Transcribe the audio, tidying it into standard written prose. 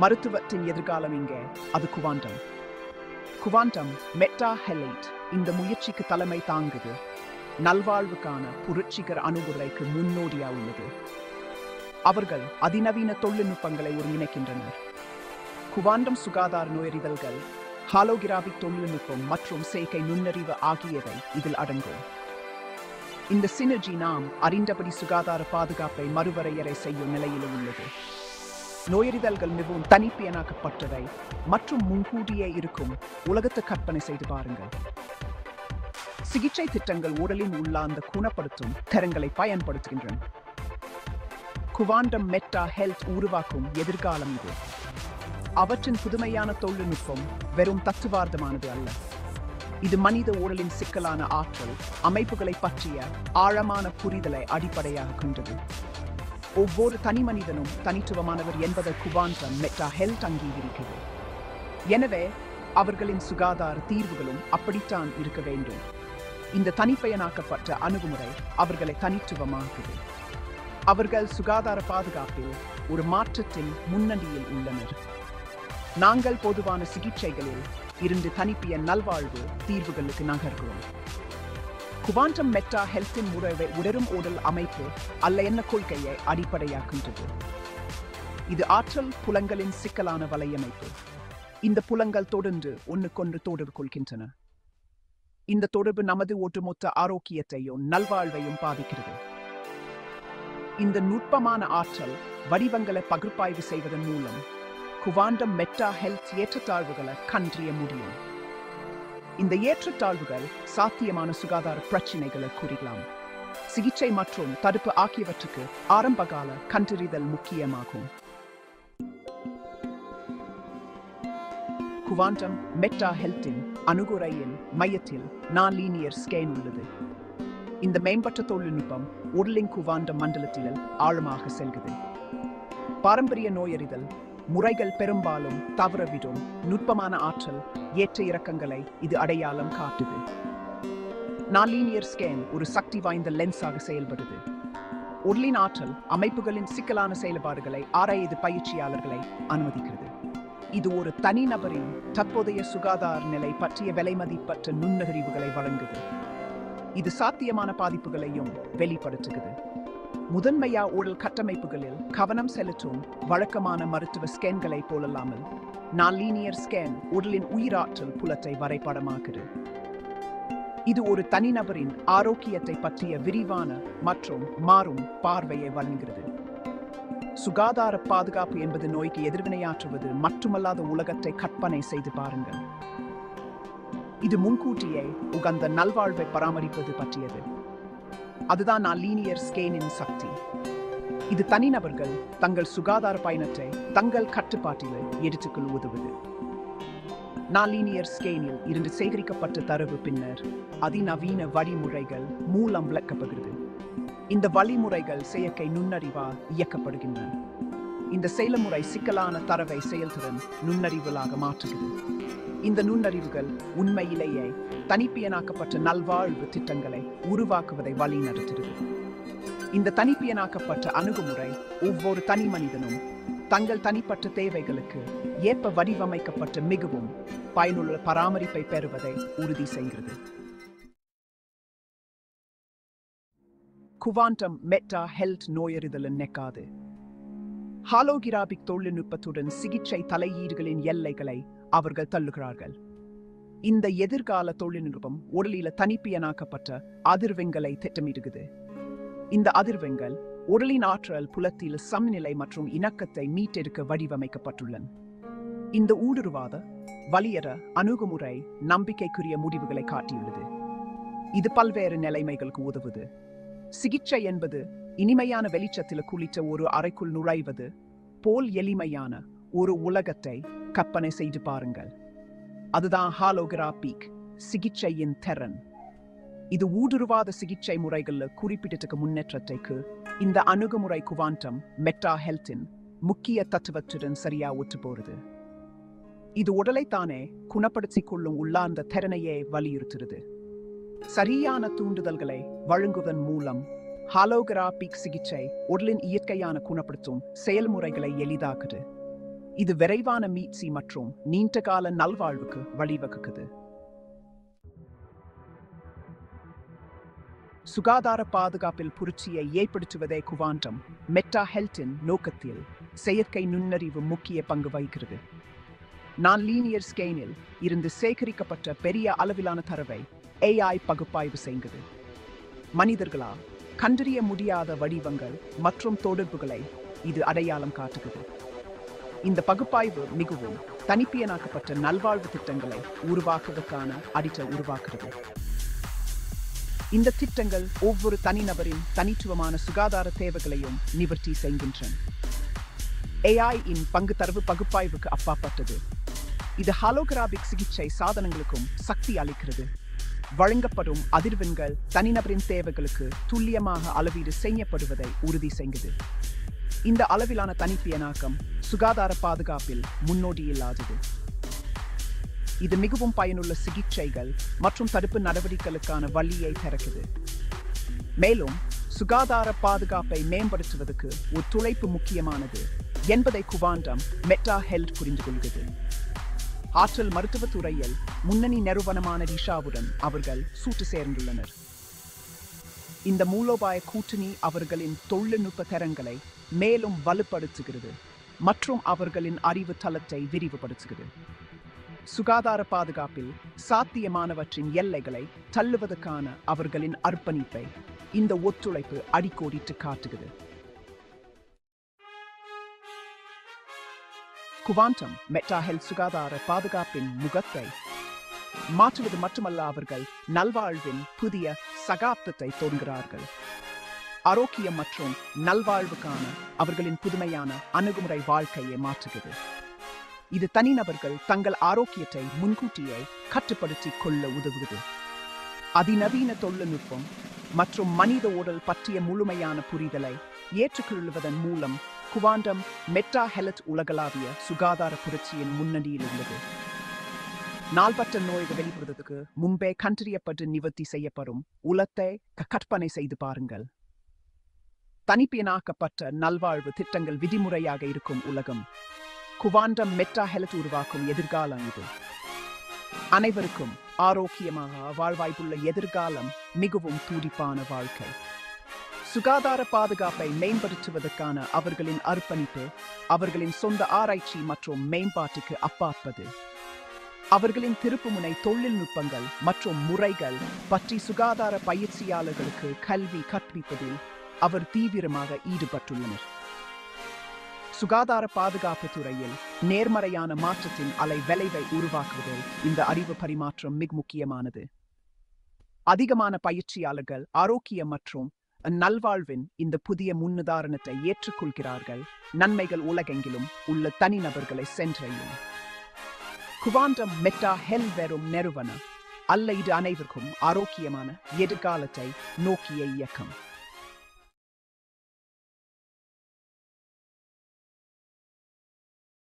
மருத்துவத்தின் எதிர்காலம் இங்கே, அது குவாண்டம். குவாண்டம் மெட்டா ஹெலைட் இந்த முயற்சிக்கு தலைமை தாங்குது. நல்வாழ்வுக்கான புரட்சிகர அணுகுமுறைக்கு முன்னோடியா உள்ளது. அவர்கள் அதிநவீன தொழில்நுட்பங்களை ஒருங்கிணைக்கின்றனர். குவாண்டம் சுகாதார நோயறிதல்கள், ஹாலோகிராபிக் தொழில்நுட்பம் மற்றும் செயற்கை நுண்ணறிவு ஆகியவை இதில் அடங்கும். இந்த சினர்ஜி நாம் அறிந்தபடி சுகாதார பாதுகாப்பை மறுவரையறை செய்யும் நிலையில் உள்ளது. நோயறிதல்கள் மிகவும் தனிப்பயனாக்கப்பட்டவை மற்றும் முன்கூட்டியே இருக்கும் உலகத்தை கற்பனை செய்து பாருங்கள். சிகிச்சை திட்டங்கள் உடலின் உள்ளார்ந்த குணப்படுத்தும் திறன்களை பயன்படுத்துகின்றன. குவாண்டம் மெட்டா ஹெல்த் உருவாக்கும் எதிர்காலம் இது. அவற்றின் புதுமையான தொழில்நுட்பம் வெறும் தத்துவார்த்தமானது அல்ல. இது மனித உடலின் சிக்கலான ஆற்றல் அமைப்புகளை பற்றிய ஆழமான புரிதலை அடிப்படையாக கொண்டது. ஒவ்வொரு தனி மனிதனும் தனித்துவமானவர் என்பதை குவாண்டம் மெட்டா ஹெல்த் அங்கீகரிக்கிறது. எனவே அவர்களின் சுகாதார தீர்வுகளும் அப்படித்தான் இருக்க வேண்டும். இந்த தனிப்பயனாக்கப்பட்ட அணுகுமுறை அவர்களை தனித்துவமாக்குது. அவர்கள் சுகாதார பாதுகாப்பில் ஒரு மாற்றத்தின் முன்னணியில் உள்ளனர். நாங்கள் பொதுவான சிகிச்சைகளில் இருந்து தனிப்பிய நல்வாழ்வு தீர்வுகளுக்கு நகர்கிறோம். குவாண்டம் மெட்டா ஹெல்த்தின் முறைவை உடரும் உடல் அமைப்பு அல்ல என்ன கொள்கையை அடிப்படையாகின்றது. இது ஆற்றல் புலங்களின் சிக்கலான வலையமைப்பு. இந்த புலங்கள் தொடர்ந்து ஒன்றுக்கொன்று தொடர்பு கொள்கின்றன. இந்த தொடர்பு நமது ஒட்டுமொத்த ஆரோக்கியத்தையும் நல்வாழ்வையும் பாதிக்கிறது. இந்த நுட்பமான ஆற்றல் வடிவங்களை பகுப்பாய்வு செய்வதன் மூலம் குவாண்டம் மெட்டா ஹெல்த் ஏற்றத்தாழ்வுகளை கண்டறிய முடியும். இந்த ஏற்றத்தாழ்வுகள் சாத்தியமான சுகாதார பிரச்சினைகளை குறிக்கலாம். சிகிச்சை மற்றும் தடுப்பு ஆகியவற்றுக்கு ஆரம்பகால கண்டறிதல் முக்கியமாகும். குவாண்டம் மெட்டா ஹெல்த்தின் அணுகுமுறையின் மையத்தில் நான்லீனியர் ஸ்கேன் உள்ளது. இந்த மேம்பட்ட தொழில்நுட்பம் உடலின் குவாண்டம் மண்டலத்தில் ஆழமாக செல்கிறது. பாரம்பரிய நோயறிதல் முறைகள் பெரும்பாலும் தவறவிடும் நுட்பமான ஆற்றல் ஏற்ற இறக்கங்களை இது அடையாளம் காட்டுது. நான்லீனியர் ஸ்கேன் ஒரு சக்தி வாய்ந்த லென்ஸாக செயல்படுது. உடலின் ஆற்றல் அமைப்புகளின் சிக்கலான செயல்பாடுகளை ஆராய்ந்து பயிற்சியாளர்களை அனுமதிக்கிறது. இது ஒரு தனிநபரின் தற்போதைய சுகாதார நிலை பற்றிய விலைமதிப்பற்ற நுண்ணறிவுகளை வழங்குது. இது சாத்தியமான பாதிப்புகளையும் வெளிப்படுத்துகிறது. முதன்மையா உடல் கட்டமைப்புகளில் கவனம் செலுத்தும் வழக்கமான மருத்துவ ஸ்கேன்களை போலல்லாமல் நான்லீனியர் ஸ்கேன் உடலின் உயிராற்றல் புலத்தை வரைபடமாக்குது. இது ஒரு தனிநபரின் ஆரோக்கியத்தை பற்றிய விரிவான மற்றும் மாறும் பார்வையை வழங்குகிறது. சுகாதார பாதுகாப்பு என்பது நோய்க்கு எதிர்வினையாற்றுவது மட்டுமல்லாத உலகத்தை கற்பனை செய்து பாருங்கள். இது முன்கூட்டியே உகந்த நல்வாழ்வை பராமரிப்பது பற்றியது. அதுதான் நான்லீனியர் ஸ்கேனின் சக்தி. இது தனிநபர்கள் தங்கள் சுகாதார பயணத்தை தங்கள் கட்டுப்பாட்டில் எடுத்துக்கொள்ள உதவுது. நான்லீனியர் ஸ்கேனில் இருந்து சேகரிக்கப்பட்ட தரவு பின்னர் அதிநவீன வழிமுறைகள் மூலம் விளக்கப்படுகிறது. இந்த வழிமுறைகள் செயற்கை நுண்ணறிவால் இயக்கப்படுகின்றன. இந்த செயல்முறை சிக்கலான தரவை செயல்திறன் நுண்ணறிவுகளாக மாற்றுகிறது. இந்த நுண்ணறிவுகள் உண்மையிலேயே தனிப்பயனாக்கப்பட்ட நல்வாழ்வு திட்டங்களை உருவாக்குவதை வழிநடத்துகிறது. இந்த தனிப்பயனாக்கப்பட்ட அணுகுமுறை ஒவ்வொரு தனி மனிதனும் தங்கள் தனிப்பட்ட தேவைகளுக்கு ஏற்ப வடிவமைக்கப்பட்ட மிகவும் பயனுள்ள பராமரிப்பை பெறுவதை உறுதி செய்கிறது. குவாண்டம் மெட்டா ஹெல்த் நோயறிதல் நெக்காது. ஹாலோகிராபிக் தொழில்நுட்பத்துடன் சிகிச்சை தலையீடுகளின் எல்லைகளை அவர்கள் தள்ளுகிறார்கள். இந்த எதிர்கால தொழில்நுட்பம் உடலில் தனிப்பயனாக்கப்பட்ட அதிர்வெண்களை திட்டமிடுகிறது. இந்த அதிர்வெண்கள் உடலின் ஆற்றல் புலத்தில் சமநிலை மற்றும் இணக்கத்தை மீட்டெடுக்க வடிவமைக்கப்பட்டுள்ளன. இந்த ஊடுருவாத வலியற அணுகுமுறை நம்பிக்கைக்குரிய முடிவுகளை காட்டியுள்ளது. இது பல்வேறு நிலைமைகளுக்கு உதவுது. சிகிச்சை என்பது இனிமையான வெளிச்சத்தில் குளித்த ஒரு அறைக்குள் நுழைவது போல் எளிமையான ஒரு உலகத்தை கற்பனை செய்து பாருங்கள். அதுதான் ஹாலோகிராபிக் சிகிச்சையின் திறன். இது ஊடுருவாத சிகிச்சை முறைகளில் குறிப்பிடத்தக்க முன்னேற்றத்தைக்கு இந்த அணுகுமுறை குவாண்டம் மெட்டா ஹெல்த்தின் முக்கிய தத்துவத்துடன் சரியா ஒத்து போறது. இது உடலைத்தானே குணப்படுத்திக் கொள்ளும் உள்ளார்ந்த திறனையே வலியுறுத்துகிறது. சரியான தூண்டுதல்களை வழங்குவதன் மூலம் ஹாலோகிராபிக் சிகிச்சை உடலின் இயற்கையான குணப்படுத்தும் செயல்முறைகளை எளிதாக்குது. இது விரைவான மீட்சி மற்றும் நீண்டகால நல்வாழ்வுக்கு வழிவகுக்குது. சுகாதார பாதுகாப்பில் புரட்சியை ஏற்படுத்துவதே குவாண்டம் மெட்டா ஹெல்த்தின் நோக்கத்தில் செயற்கை நுண்ணறிவு முக்கிய பங்கு வகிக்கிறது. நான் லீனியர் ஸ்கேனில் இருந்து சேகரிக்கப்பட்ட பெரிய அளவிலான தரவை AI பகுப்பாய்வு செய்கிறது. மனிதர்களால் கண்டறிய முடியாத வடிவங்கள் மற்றும் தொடர்புகளை இது அடையாளம் காட்டுகிறது. இந்த பகுப்பாய்வு மிகவும் தனிப்பியனாக்கப்பட்ட நல்வாழ்வு திட்டங்களை உருவாக்குவதற்கான அடித்தளத்தை உருவாக்குகிறது. இந்த திட்டங்கள் ஒவ்வொரு தனிநபரின் தனித்துவமான சுகாதார தேவைகளையும் நிவர்த்தி செய்கின்றன. AI இன் பங்கு தரவு பகுப்பாய்வுக்கு அப்பாற்பட்டது. இது ஹாலோகிராபிக் சிகிச்சை சாதனங்களுக்கும் சக்தி அளிக்கிறது. வழங்கப்படும் அதிர்வெண்கள் தனிநபரின் தேவைகளுக்கு துல்லியமாக அளவீடு செய்யப்படுவதை உறுதி செய்கிறது. இந்த அளவிலான தனிப்பியனாக்கம் சுகாதார பாதுகாப்பில் முன்னோடியில்லாதது. இது மிகவும் பயனுள்ள சிகிச்சைகள் மற்றும் தடுப்பு நடவடிக்கைகளுக்கான வழியை திறக்குது. மேலும் சுகாதார பாதுகாப்பை மேம்படுத்துவதற்கு ஒத்துழைப்பு முக்கியமானது என்பதை குவாண்டம் மெட்டா ஹெல்த் புரிந்து கொள்கிறது. ஆற்றல் மருத்துவத் துறையில் முன்னணி நிறுவனமான ரிஷாவுடன் அவர்கள் கூட்டு சேர்ந்துள்ளனர். இந்த மூலோபாய கூட்டணி அவர்களின் தொழில்நுட்ப திறன்களை மேலும் வலுப்படுத்துகிறது மற்றும் அவர்களின் அறிவு தளத்தை விரிவுபடுத்துகிறது. சுகாதார பாதுகாப்பில் சாத்தியமானவற்றின் எல்லைகளை தள்ளுவதற்கான அவர்களின் அர்ப்பணிப்பை இந்த ஒத்துழைப்பு அடிக்கோடிட்டு காட்டுகிறது. குவாண்டம் மெட்டா ஹெல்த் சுகாதார பாதுகாப்பின் முகத்தை மாற்றுவது மட்டுமல்ல, அவர்கள் நல்வாழ்வின் புதிய சகாப்தத்தை தொடங்குகிறார்கள். ஆரோக்கியம் மற்றும் நல்வாழ்வுக்கான அவர்களின் புதுமையான அணுகுமுறை வாழ்க்கையை மாற்றுகிறது. இது தனிநபர்கள் தங்கள் ஆரோக்கியத்தை முன்கூட்டியே கட்டுப்படுத்திக் கொள்ள உதவுகிறது. அதிநவீன தொழில்நுட்பம் மற்றும் மனித உடல் பற்றிய முழுமையான புரிதலை ஏற்றுக்கொள்வதன் மூலம் குவாண்டம் மெட்டா ஹெல்த் உலகளாவிய சுகாதார புரட்சியின் முன்னணியில் உள்ளது. நாள்பட்ட நோய்கள் வெளிப்படுவதற்கு முன்பே கண்டறியப்பட்டு நிவர்த்தி செய்யப்படும் உலகத்தை கற்பனை செய்து பாருங்கள். தனிப்பியனாக்கப்பட்ட நல்வாழ்வு திட்டங்கள் விதிமுறையாக இருக்கும் உலகம். குவாண்டம் மெட்டா ஹெல்த் உருவாக்கும் எதிர்காலம் இது. அனைவருக்கும் ஆரோக்கியமாக வாழ்வாய்ப்புள்ள எதிர்காலம், மிகவும் துடிப்பான வாழ்க்கை. சுகாதார பாதுகாப்பை மேம்படுத்துவதற்கான அவர்களின் அர்ப்பணிப்பு அவர்களின் சொந்த ஆராய்ச்சி மற்றும் மேம்பாட்டுக்கு அப்பாற்பது. அவர்களின் திருப்புமுனை தொழில்நுட்பங்கள் மற்றும் முறைகள் பற்றி சுகாதார பயிற்சியாளர்களுக்கு கல்வி கற்பிப்பதில் அவர் தீவிரமாக ஈடுபட்டுள்ளனர். சுகாதார பாதுகாப்பு துறையில் நேர்மறையான மாற்றத்தின் அலை விளைவை உருவாக்குவதில் இந்த அறிவு பரிமாற்றம் மிக முக்கியமானது. அதிகமான பயிற்சியாளர்கள் ஆரோக்கியம் மற்றும் நல்வாழ்வின் இந்த புதிய முன்னுதாரணத்தை ஏற்றுக்கொள்கிறார்கள். நன்மைகள் உலகெங்கிலும் உள்ள தனிநபர்களை சென்றடையும். குவாண்டம் மெட்டா ஹெல்த் வெறும் நிறுவனம் அல்ல, இது அனைவருக்கும் ஆரோக்கியமான எதிர்காலத்தை நோக்கிய இயக்கம்.